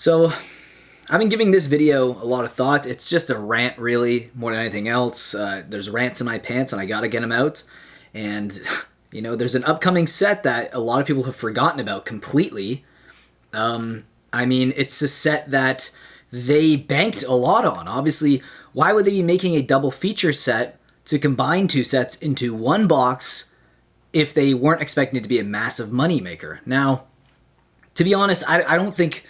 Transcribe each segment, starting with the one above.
So I've been giving this video a lot of thought. It's just a rant, really, more than anything else. There's rants in my pants, and I gotta get them out. And, there's an upcoming set that a lot of people have forgotten about completely. It's a set that they banked a lot on. Obviously, why would they be making a double feature set to combine two sets into one box if they weren't expecting it to be a massive moneymaker? Now, to be honest, I don't think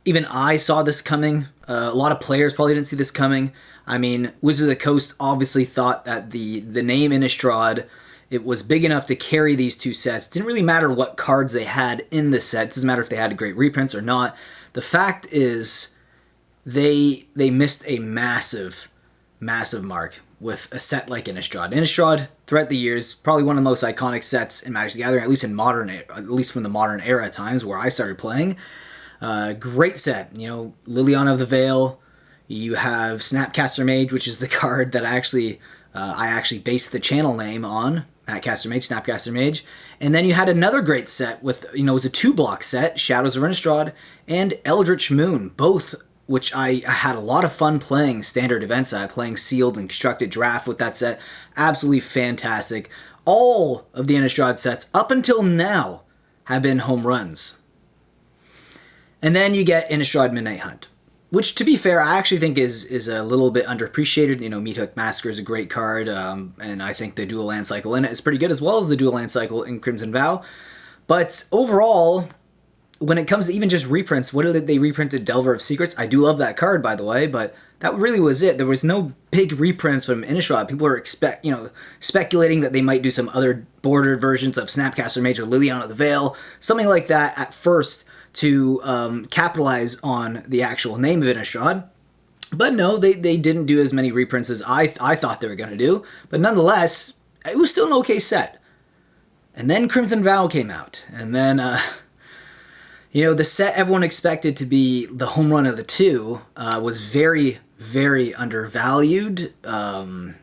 even I saw this coming. A lot of players probably didn't see this coming. Wizards of the Coast obviously thought that the name Innistrad, it was big enough to carry these two sets. Didn't really matter what cards they had in the set. Doesn't matter if they had great reprints or not. The fact is, they missed a massive mark with a set like Innistrad. Innistrad, throughout the years, probably one of the most iconic sets in Magic the Gathering, at least from the modern era times where I started playing. Great set. Liliana of the Veil. You have Snapcaster Mage, which is the card that I actually based the channel name on. Mattcaster Mage, Snapcaster Mage. And then you had another great set with, it was a 2-block set, Shadows of Innistrad and Eldritch Moon, both which I had a lot of fun playing standard events, playing sealed and constructed draft with that set. Absolutely fantastic. All of the Innistrad sets up until now have been home runs. And then you get Innistrad Midnight Hunt, which, to be fair, I actually think is a little bit underappreciated. Meathook Massacre is a great card, and I think the dual land cycle in it is pretty good, as well as the dual land cycle in Crimson Vow. But overall, when it comes to even just reprints, what did they reprinted? Delver of Secrets. I do love that card, by the way, but that really was it. There was no big reprints from Innistrad. People were speculating that they might do some other bordered versions of Snapcaster Mage or Liliana of the Veil, something like that at first, to capitalize on the actual name of Innistrad. But no, they didn't do as many reprints as I thought they were going to do. But nonetheless, it was still an okay set. And then Crimson Vow came out. And then, the set everyone expected to be the home run of the two was very, very undervalued. The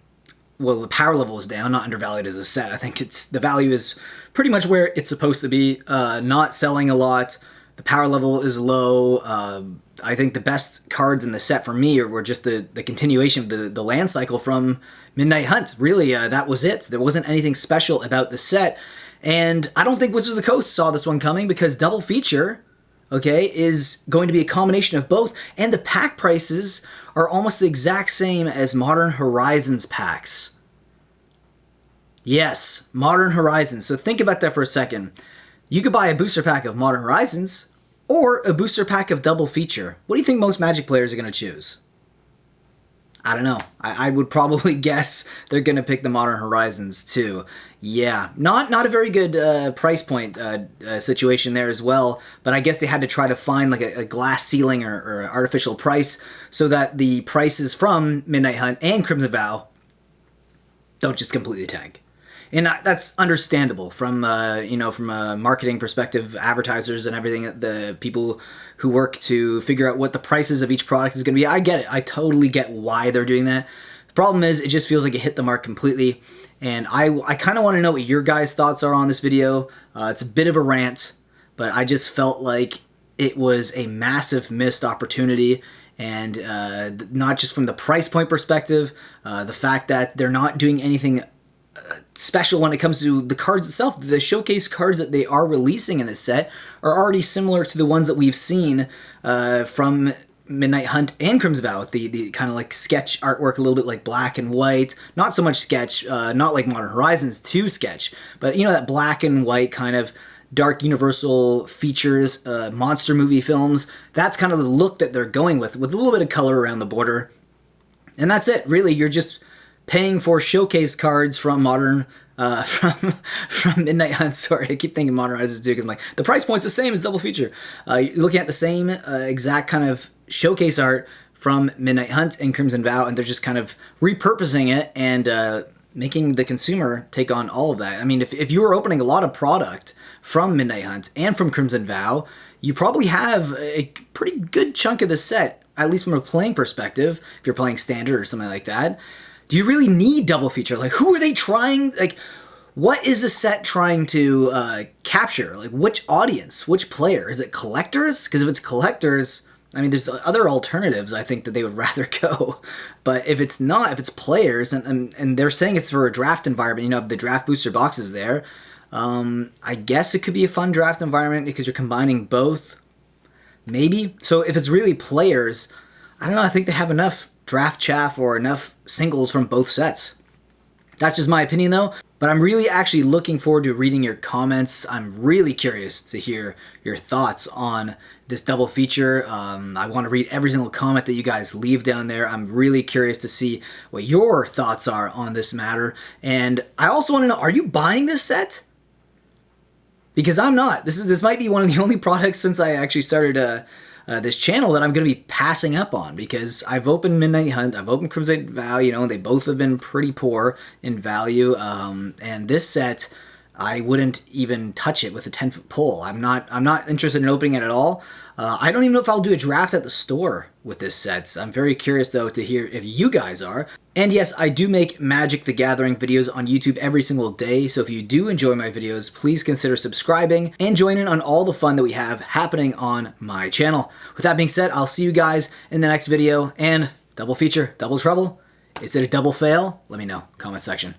power level is down, not undervalued as a set. I think the value is pretty much where it's supposed to be, not selling a lot. The power level is low. I think the best cards in the set for me were just the continuation of the land cycle from Midnight Hunt. Really, that was it. There wasn't anything special about the set. And I don't think Wizards of the Coast saw this one coming, because double feature, is going to be a combination of both. And the pack prices are almost the exact same as Modern Horizons packs. Yes, Modern Horizons. So think about that for a second. You could buy a booster pack of Modern Horizons or a booster pack of Double Feature. What do you think most Magic players are going to choose? I don't know. I would probably guess they're going to pick the Modern Horizons too. Yeah, not a very good price point situation there as well, but I guess they had to try to find like a glass ceiling or artificial price so that the prices from Midnight Hunt and Crimson Vow don't just completely tank. And that's understandable from from a marketing perspective, advertisers and everything, the people who work to figure out what the prices of each product is going to be. I get it. I totally get why they're doing that. The problem is, it just feels like it hit the mark completely. And I kind of want to know what your guys' thoughts are on this video. It's a bit of a rant, but I just felt like it was a massive missed opportunity. And not just from the price point perspective, the fact that they're not doing anything special when it comes to the cards itself. The showcase cards that they are releasing in this set are already similar to the ones that we've seen from Midnight Hunt and Crimson Vow, with the kind of like sketch artwork, a little bit like black and white. Not so much sketch, not like Modern Horizons 2 sketch, but that black and white kind of dark universal features, monster movie films. That's kind of the look that they're going with a little bit of color around the border. And that's it, really. You're just paying for showcase cards from from Midnight Hunt. Sorry, I keep thinking Modern Horizons 2 because I'm like, the price point's the same as Double Feature. You're looking at the same exact kind of showcase art from Midnight Hunt and Crimson Vow, and they're just kind of repurposing it and making the consumer take on all of that. If you were opening a lot of product from Midnight Hunt and from Crimson Vow, you probably have a pretty good chunk of the set, at least from a playing perspective, if you're playing Standard or something like that. Do you really need double feature? Like, who are they trying? Like, what is the set trying to capture? Like, which audience? Which player? Is it collectors? Because if it's collectors, I mean, there's other alternatives I think that they would rather go. But if it's not, if it's players, and they're saying it's for a draft environment, you know, the draft booster boxes there, I guess it could be a fun draft environment because you're combining both. Maybe. So if it's really players, I don't know, I think they have enough draft chaff or enough singles from both sets. That's just my opinion though, but I'm really actually looking forward to reading your comments. I'm really curious to hear your thoughts on this double feature. I want to read every single comment that you guys leave down there. I'm really curious to see what your thoughts are on this matter. And I also want to know, are you buying this set? Because I'm not. This might be one of the only products since I actually started this channel that I'm going to be passing up on, because I've opened Midnight Hunt, I've opened Crimson Vow, you know, they both have been pretty poor in value, and this set, I wouldn't even touch it with a 10-foot pole. I'm not interested in opening it at all. I don't even know if I'll do a draft at the store with this set. I'm very curious though to hear if you guys are. And yes, I do make Magic the Gathering videos on YouTube every single day, so if you do enjoy my videos, please consider subscribing and join in on all the fun that we have happening on my channel. With that being said, I'll see you guys in the next video, and double feature, double trouble. Is it a double fail? Let me know, comment section.